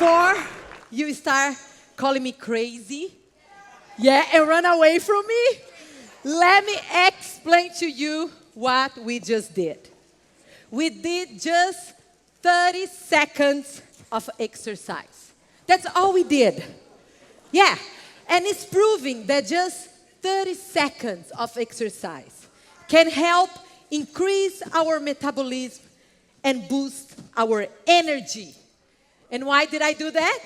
before you start calling me crazy, and run away from me, let me explain to you what we just did. We did just 30 seconds of exercise. That's all we did. Yeah, and it's proving that just 30 seconds of exercise can help increase our metabolism and boost our energy. And why did I do that?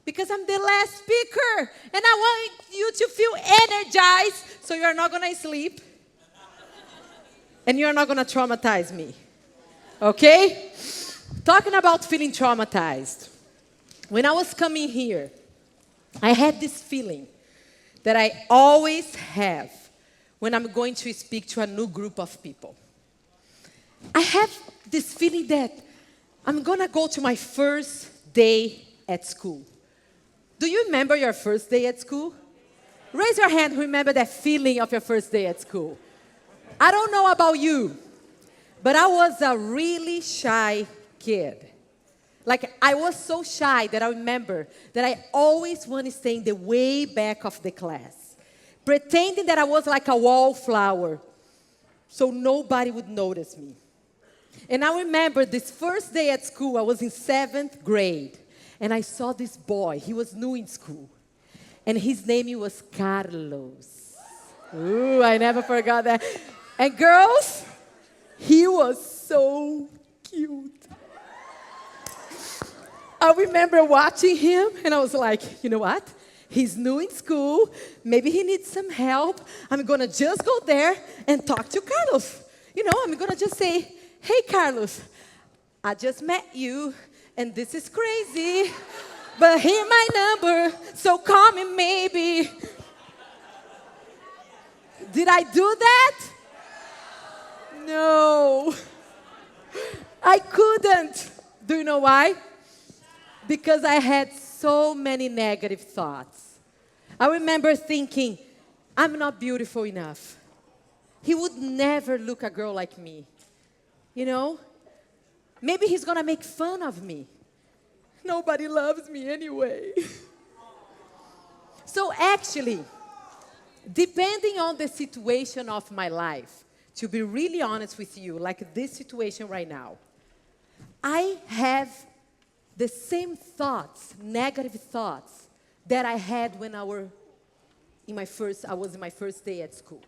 Because I'm the last speaker, and I want you to feel energized so you're not going to sleep, and you're not going to traumatize me. Okay? Talking about feeling traumatized. When I was coming here, I had this feeling that I always have when I'm going to speak to a new group of people. I have this feeling that I'm going to go to my first day at school. Do you remember your first day at school? Raise your hand who remember that feeling of your first day at school. I don't know about you, but I was a really shy kid. Like, I was so shy that I remember that I always wanted to stay in the way back of the class, pretending that I was like a wallflower so nobody would notice me. And I remember this first day at school, I was in 7th grade, and I saw this boy. He was new in school, and his name was Carlos. Ooh, I never forgot that. And girls, he was so cute. I remember watching him, and I was like, you know what? He's new in school. Maybe he needs some help. I'm going to just go there and talk to Carlos. You know, I'm going to just say, hey, Carlos, I just met you, and this is crazy, but here's my number, so call me maybe. Did I do that? No. I couldn't. Do you know why? Because I had so many negative thoughts. I remember thinking, I'm not beautiful enough. He would never look at a girl like me. You know? Maybe he's going to make fun of me. Nobody loves me anyway. So actually, depending on the situation of my life, to be really honest with you, like this situation right now, I have the same thoughts, negative thoughts, that I had when I was in my first day at school.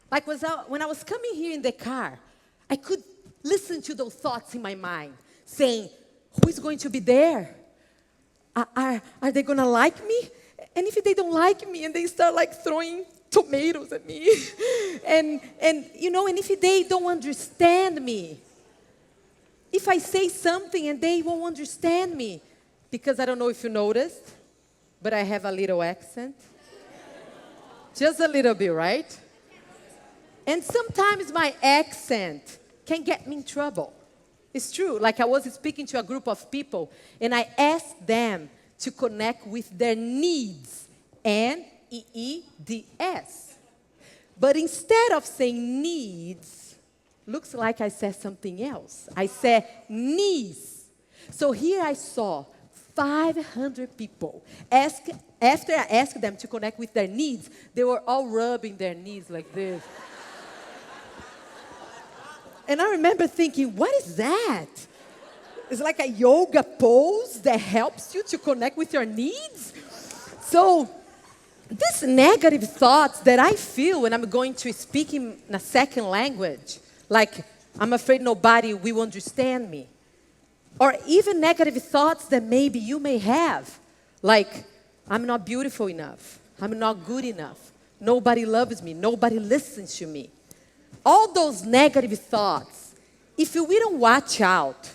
Like when I was coming here in the car, I could listen to those thoughts in my mind, saying, who is going to be there? Are they going to like me? And if they don't like me and they start like throwing tomatoes at me, and you know, and if they don't understand me, if I say something and they won't understand me, because I don't know if you noticed, but I have a little accent. Just a little bit, right? And sometimes my accent can get me in trouble. It's true. Like I was speaking to a group of people, and I asked them to connect with their needs, N-E-E-D-S. But instead of saying needs, looks like I said something else. I said knees. So here I saw 500 people. After I asked them to connect with their needs, they were all rubbing their knees like this. And I remember thinking, what is that? It's like a yoga pose that helps you to connect with your needs? So these negative thoughts that I feel when I'm going to speak in a second language, like I'm afraid nobody will understand me, or even negative thoughts that maybe you may have, like I'm not beautiful enough, I'm not good enough, nobody loves me, nobody listens to me. All those negative thoughts, if we don't watch out,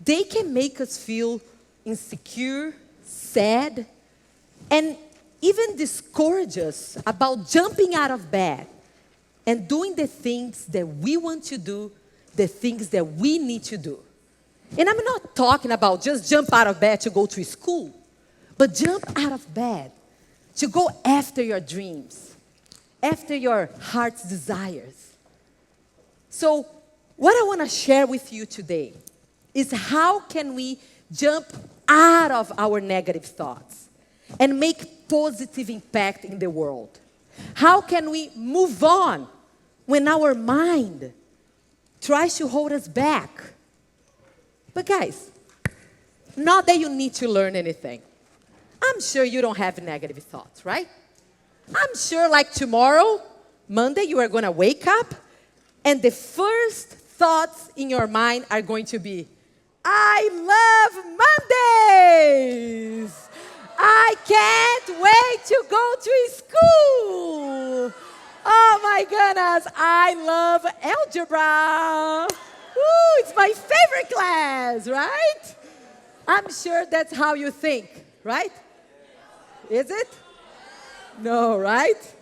they can make us feel insecure, sad, and even discourage us about jumping out of bed and doing the things that we want to do, the things that we need to do. And I'm not talking about just jump out of bed to go to school, but jump out of bed to go after your dreams, after your heart's desires. So what I want to share with you today is how can we jump out of our negative thoughts and make positive impact in the world? How can we move on when our mind tries to hold us back? But guys, not that you need to learn anything. I'm sure you don't have negative thoughts, right? I'm sure like tomorrow, Monday, you are going to wake up and the first thoughts in your mind are going to be, I love Mondays! I can't wait to go to school! Oh my goodness, I love algebra! Woo, it's my favorite class, right? I'm sure that's how you think, right? Is it? No, right?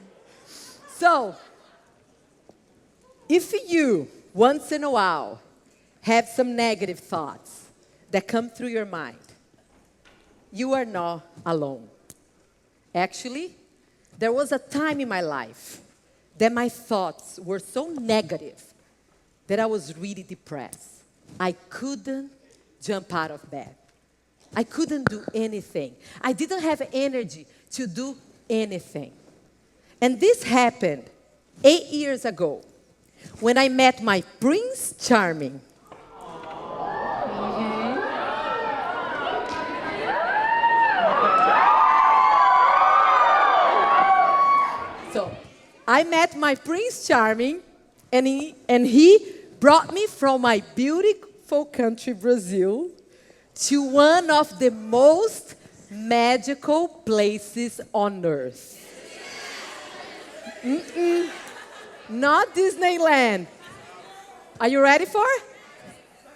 So, if you, once in a while, have some negative thoughts that come through your mind, you are not alone. Actually, there was a time in my life that my thoughts were so negative that I was really depressed. I couldn't jump out of bed. I couldn't do anything. I didn't have energy to do anything. And this happened 8 years ago when I met my Prince Charming. So, I met my Prince Charming, and he brought me from my beautiful country, Brazil, to one of the most magical places on earth. Not Disneyland. Are you ready for it?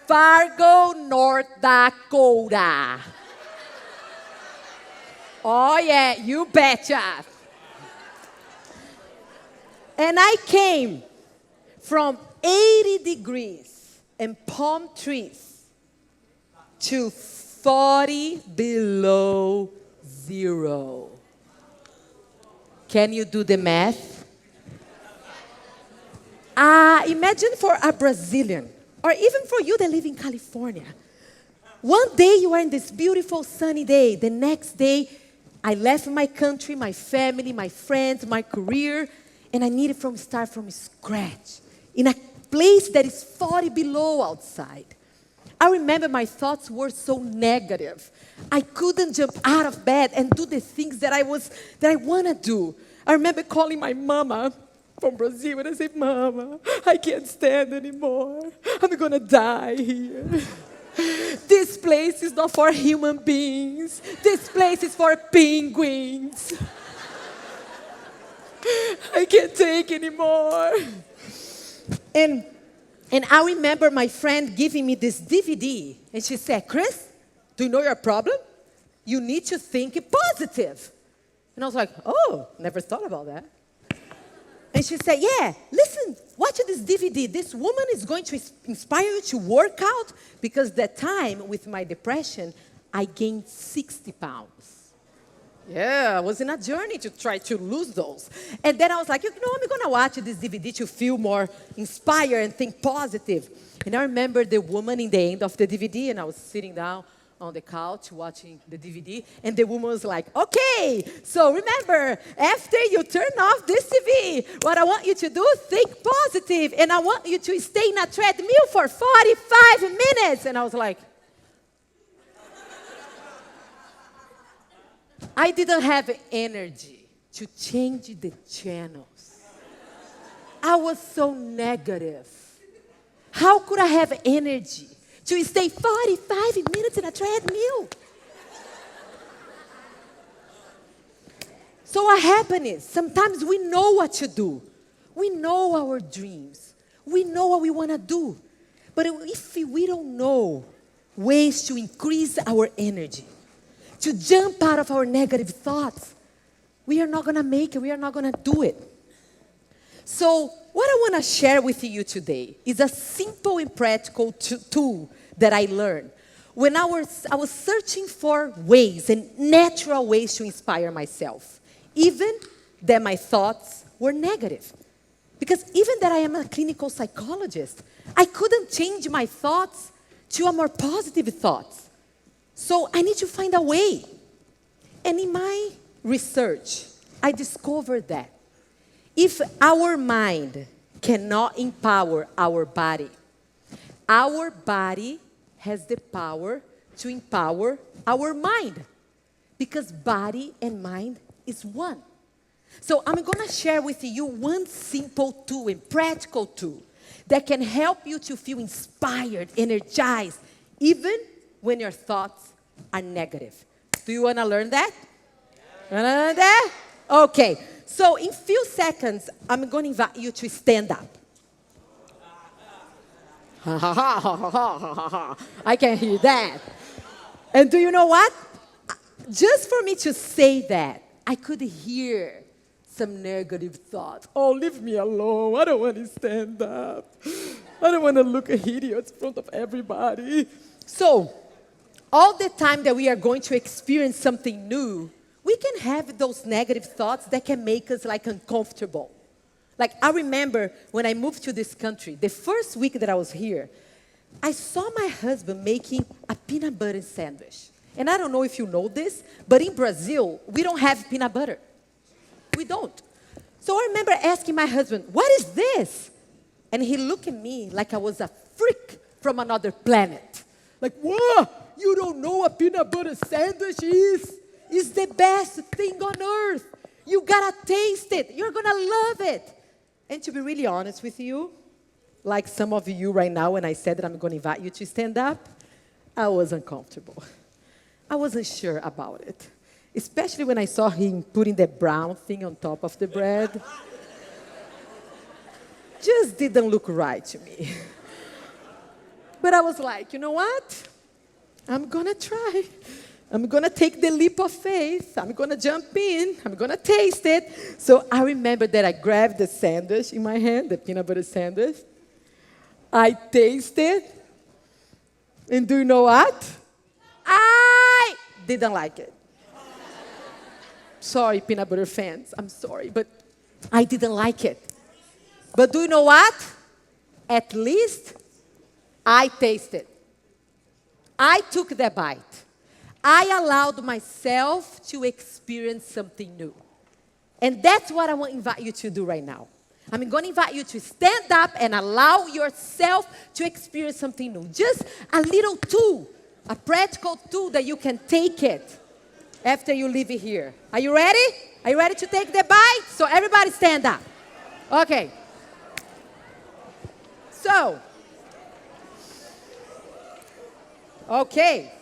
Fargo, North Dakota. Oh yeah, you betcha. And I came from 80 degrees and palm trees to 40 below zero. Can you do the math? Imagine for a Brazilian, or even for you that live in California. One day you are in this beautiful sunny day. The next day, I left my country, my family, my friends, my career, and I needed to start from scratch in a place that is 40 below outside. I remember my thoughts were so negative. I couldn't jump out of bed and do the things that I want to do. I remember calling my mama from Brazil and I said, Mama, I can't stand anymore. I'm going to die here. This place is not for human beings. This place is for penguins. I can't take anymore. And I remember my friend giving me this DVD. And she said, Chris, do you know your problem? You need to think positive. And I was like, oh, never thought about that. And she said, yeah, listen, watch this DVD. This woman is going to inspire you to work out. Because that time, with my depression, I gained 60 pounds. Yeah, I was in a journey to try to lose those. And then I was like, I'm going to watch this DVD to feel more inspired and think positive. And I remember the woman in the end of the DVD, and I was sitting down on the couch watching the DVD, and the woman was like, okay, so remember, after you turn off this TV, what I want you to do, think positive, and I want you to stay in a treadmill for 45 minutes. And I was like, I didn't have energy to change the channels. I was so negative. How could I have energy to stay 45 minutes in a treadmill? So what happened is, sometimes we know what to do. We know our dreams. We know what we want to do. But if we don't know ways to increase our energy, to jump out of our negative thoughts, we are not going to make it. We are not going to do it. So what I want to share with you today is a simple and practical tool that I learned when I was searching for ways and natural ways to inspire myself, even that my thoughts were negative. Because even that I am a clinical psychologist, I couldn't change my thoughts to a more positive thoughts. So I need to find a way. And in my research, I discovered that if our mind cannot empower our body has the power to empower our mind. Because body and mind is one. So I'm going to share with you one simple tool and practical tool that can help you to feel inspired, energized, even when your thoughts are negative. Do you want to learn that? Want to learn that? Okay. So in few seconds, I'm going to invite you to stand up. I can hear that. And do you know what? Just for me to say that, I could hear some negative thoughts. Oh, leave me alone. I don't want to stand up. I don't want to look hideous in front of everybody. So, all the time that we are going to experience something new, we can have those negative thoughts that can make us like uncomfortable. Like I remember when I moved to this country, the first week that I was here, I saw my husband making a peanut butter sandwich. And I don't know if you know this, but in Brazil, we don't have peanut butter. We don't. So I remember asking my husband, what is this? And he looked at me like I was a freak from another planet. Like, whoa, you don't know what peanut butter sandwich is? It's the best thing on earth. You gotta taste it. You're gonna love it. And to be really honest with you, like some of you right now, when I said that I'm gonna invite you to stand up, I was uncomfortable. I wasn't sure about it. Especially when I saw him putting the brown thing on top of the bread. Just didn't look right to me. But I was like, you know what? I'm gonna try. I'm gonna take the leap of faith. I'm gonna jump in. I'm gonna taste it. So I remember that I grabbed the sandwich in my hand, the peanut butter sandwich. I tasted. And do you know what? I didn't like it. Sorry, peanut butter fans. I'm sorry, but I didn't like it. But do you know what? At least I tasted. I took the bite. I allowed myself to experience something new. And that's what I want to invite you to do right now. I'm going to invite you to stand up and allow yourself to experience something new. Just a little tool, a practical tool that you can take it after you leave here. Are you ready? Are you ready to take the bite? So everybody stand up. Okay. So, okay.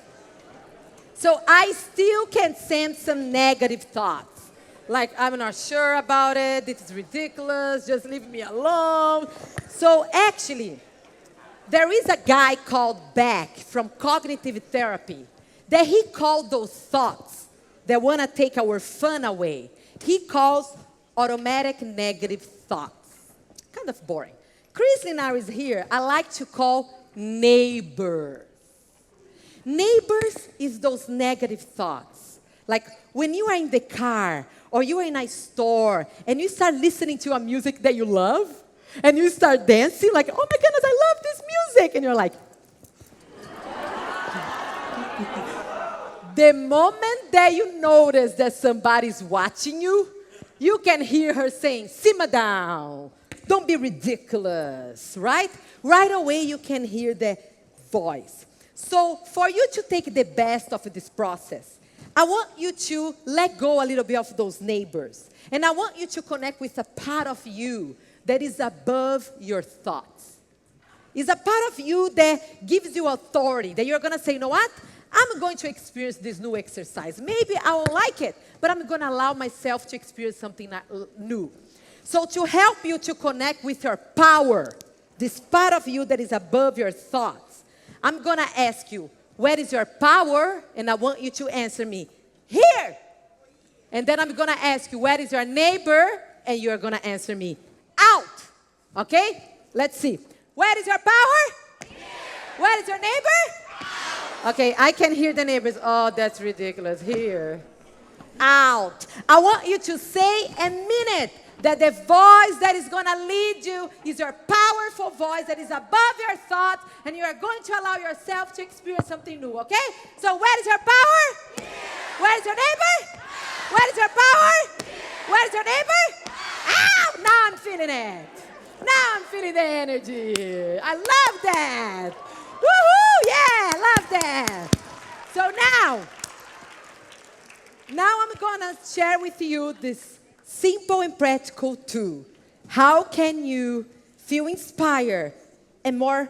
So I still can sense some negative thoughts. Like, I'm not sure about it, this is ridiculous, just leave me alone. So actually, there is a guy called Beck from cognitive therapy that he called those thoughts that want to take our fun away. He calls automatic negative thoughts. Kind of boring. Chris Linnares here, I like to call neighbors. Neighbors is those negative thoughts. Like when you are in the car or you are in a store and you start listening to a music that you love and you start dancing like, oh my goodness, I love this music. And you're like, the moment that you notice that somebody's watching you, you can hear her saying, simmer down. Don't be ridiculous, right? Right away you can hear the voice. So for you to take the best of this process, I want you to let go a little bit of those neighbors. And I want you to connect with a part of you that is above your thoughts. It's a part of you that gives you authority, that you're going to say, you know what? I'm going to experience this new exercise. Maybe I won't like it, but I'm going to allow myself to experience something new. So to help you to connect with your power, this part of you that is above your thoughts, I'm going to ask you, where is your power? And I want you to answer me, here. And then I'm going to ask you, where is your neighbor? And you're going to answer me, out. Okay? Let's see. Where is your power? Here. Where is your neighbor? Out. Okay, I can hear the neighbors. Oh, that's ridiculous. Here. Out. I want you to say and mean it. that the voice that is going to lead you is your powerful voice that is above your thoughts, and you are going to allow yourself to experience something new, okay? So where is your power? Yeah. Where is your neighbor? Yeah. Where is your power? Yeah. Where is your neighbor? Yeah. Ow! Now I'm feeling it. Now I'm feeling the energy. I love that. Woohoo! Yeah, I love that. So now I'm going to share with you this simple and practical tool. How can you feel inspired and more,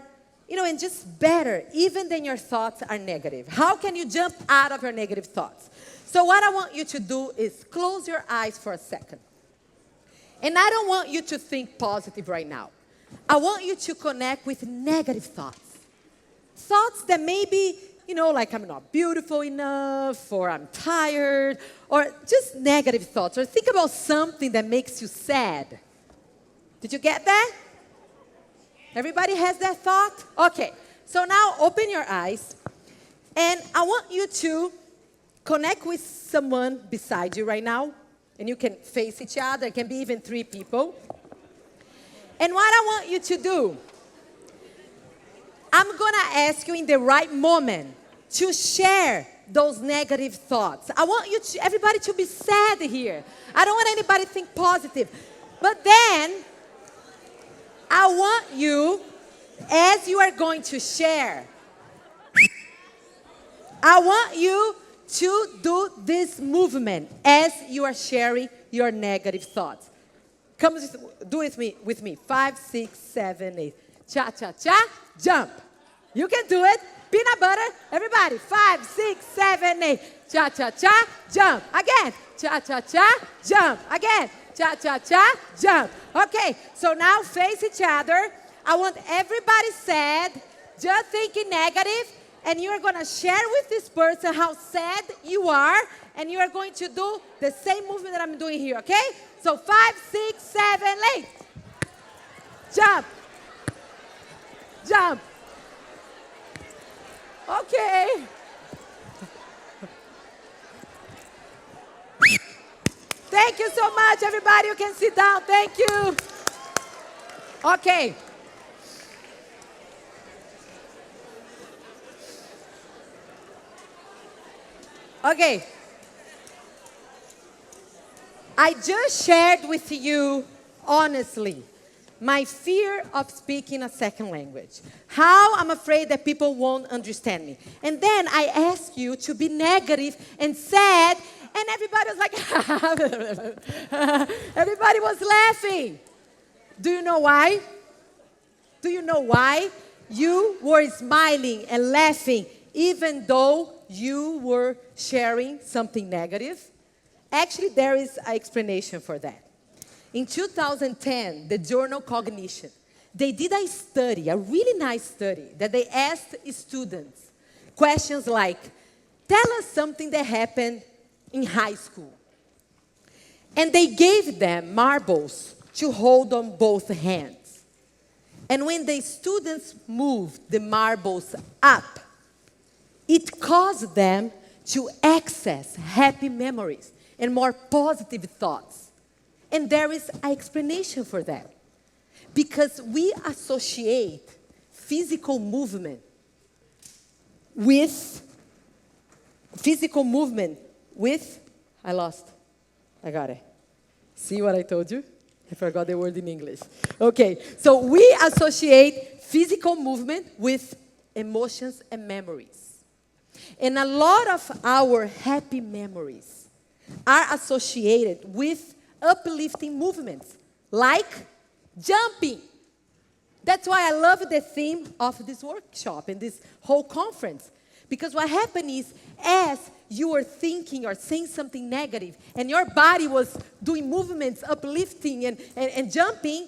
and just better, even when your thoughts are negative? How can you jump out of your negative thoughts? So what I want you to do is close your eyes for a second. And I don't want you to think positive right now. I want you to connect with negative thoughts. Thoughts that maybe, like I'm not beautiful enough, or I'm tired, or just negative thoughts. Or think about something that makes you sad. Did you get that? Everybody has that thought? Okay. So now open your eyes, and I want you to connect with someone beside you right now. And you can face each other. It can be even 3 people. And what I want you to do, I'm going to ask you in the right moment to share those negative thoughts. I want everybody to be sad here. I don't want anybody to think positive. But then, I want you, as you are going to share, I want you to do this movement as you are sharing your negative thoughts. Come do it with me. 5, 6, 7, 8. Cha-cha-cha, jump. You can do it. Peanut butter, everybody. 5, 6, 7, 8. Cha-cha-cha, jump. Again. Cha-cha-cha, jump. Again. Cha-cha-cha, jump. Okay, so now face each other. I want everybody sad, just thinking negative. And you are going to share with this person how sad you are. And you are going to do the same movement that I'm doing here, okay? So 5, 6, 7, 8. Jump. Jump. Okay. Thank you so much, everybody. You can sit down. Thank you. Okay. Okay. I just shared with you, honestly, my fear of speaking a second language. How I'm afraid that people won't understand me. And then I asked you to be negative and sad, and everybody was like, everybody was laughing. Do you know why? Do you know why? You were smiling and laughing even though you were sharing something negative. Actually, there is an explanation for that. In 2010, the journal Cognition, they did a study, a really nice study, that they asked students questions like, tell us something that happened in high school. And they gave them marbles to hold on both hands. And when the students moved the marbles up, it caused them to access happy memories and more positive thoughts. And there is an explanation for that. Because we associate physical movement with, I got it. See what I told you? I forgot the word in English. Okay, so we associate physical movement with emotions and memories. And a lot of our happy memories are associated with uplifting movements, like jumping. That's why I love the theme of this workshop and this whole conference. Because what happened is, as you were thinking or saying something negative, and your body was doing movements, uplifting and jumping,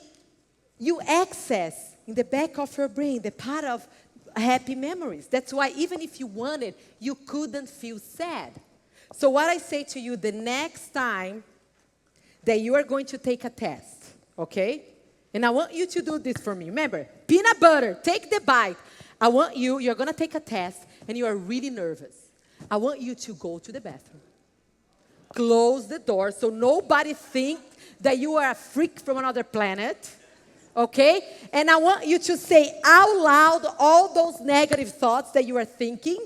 you access in the back of your brain the part of happy memories. That's why even if you wanted, you couldn't feel sad. So what I say to you, the next time that you are going to take a test, okay? And I want you to do this for me. Remember, peanut butter, take the bite. I want you're going to take a test, and you are really nervous. I want you to go to the bathroom. Close the door so nobody thinks that you are a freak from another planet, okay? And I want you to say out loud all those negative thoughts that you are thinking,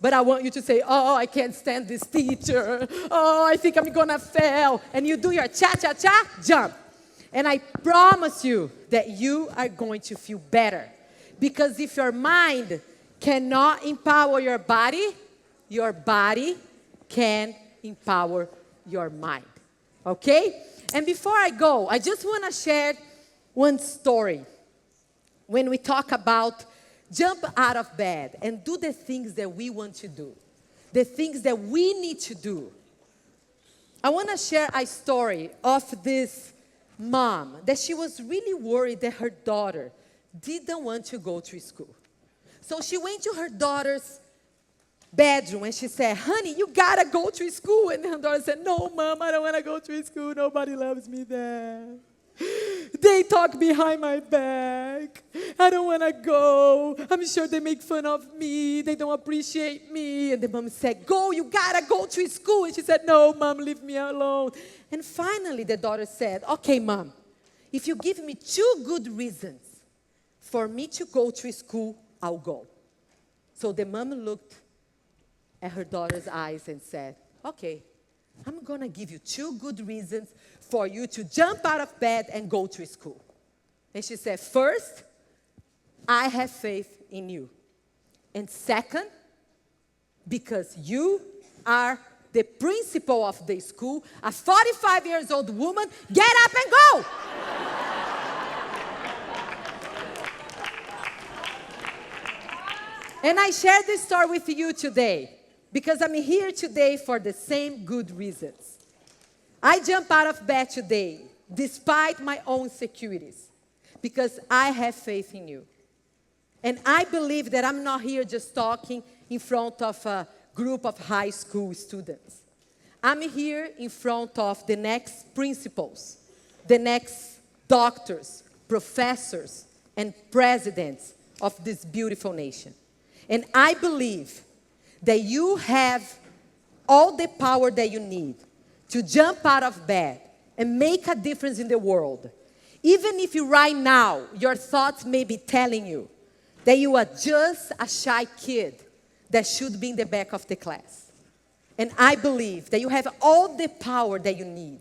but I want you to say, oh, I can't stand this teacher. Oh, I think I'm gonna fail. And you do your cha-cha-cha, jump. And I promise you that you are going to feel better. Because if your mind cannot empower your body can empower your mind. Okay? And before I go, I just want to share one story. When we talk about jump out of bed and do the things that we want to do, the things that we need to do. I want to share a story of this mom that she was really worried that her daughter didn't want to go to school. So she went to her daughter's bedroom and she said, honey, you gotta go to school. And her daughter said, no, Mom, I don't want to go to school. Nobody loves me there. They talk behind my back. I don't want to go. I'm sure they make fun of me. They don't appreciate me. And the mom said, go, you gotta go to school. And she said, no, Mom, leave me alone. And finally, the daughter said, okay, Mom, if you give me 2 good reasons for me to go to school, I'll go. So the mom looked at her daughter's eyes and said, okay, I'm going to give you 2 good reasons for you to jump out of bed and go to school. And she said, first, I have faith in you. And second, because you are the principal of the school, a 45-year-old woman, get up and go. And I share this story with you today because I'm here today for the same good reasons. I jump out of bed today despite my own insecurities because I have faith in you. And I believe that I'm not here just talking in front of a group of high school students. I'm here in front of the next principals, the next doctors, professors, and presidents of this beautiful nation. And I believe that you have all the power that you need to jump out of bed and make a difference in the world. Even if right now, your thoughts may be telling you that you are just a shy kid that should be in the back of the class. And I believe that you have all the power that you need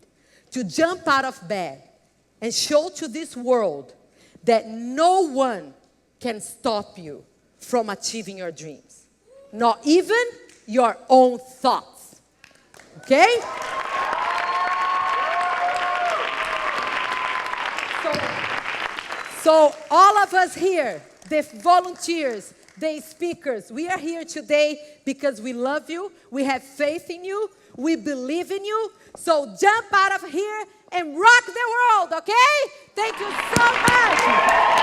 to jump out of bed and show to this world that no one can stop you from achieving your dreams. Not even your own thoughts. Okay? So all of us here, the volunteers, the speakers, we are here today because we love you, we have faith in you, we believe in you. So jump out of here and rock the world, okay? Thank you so much.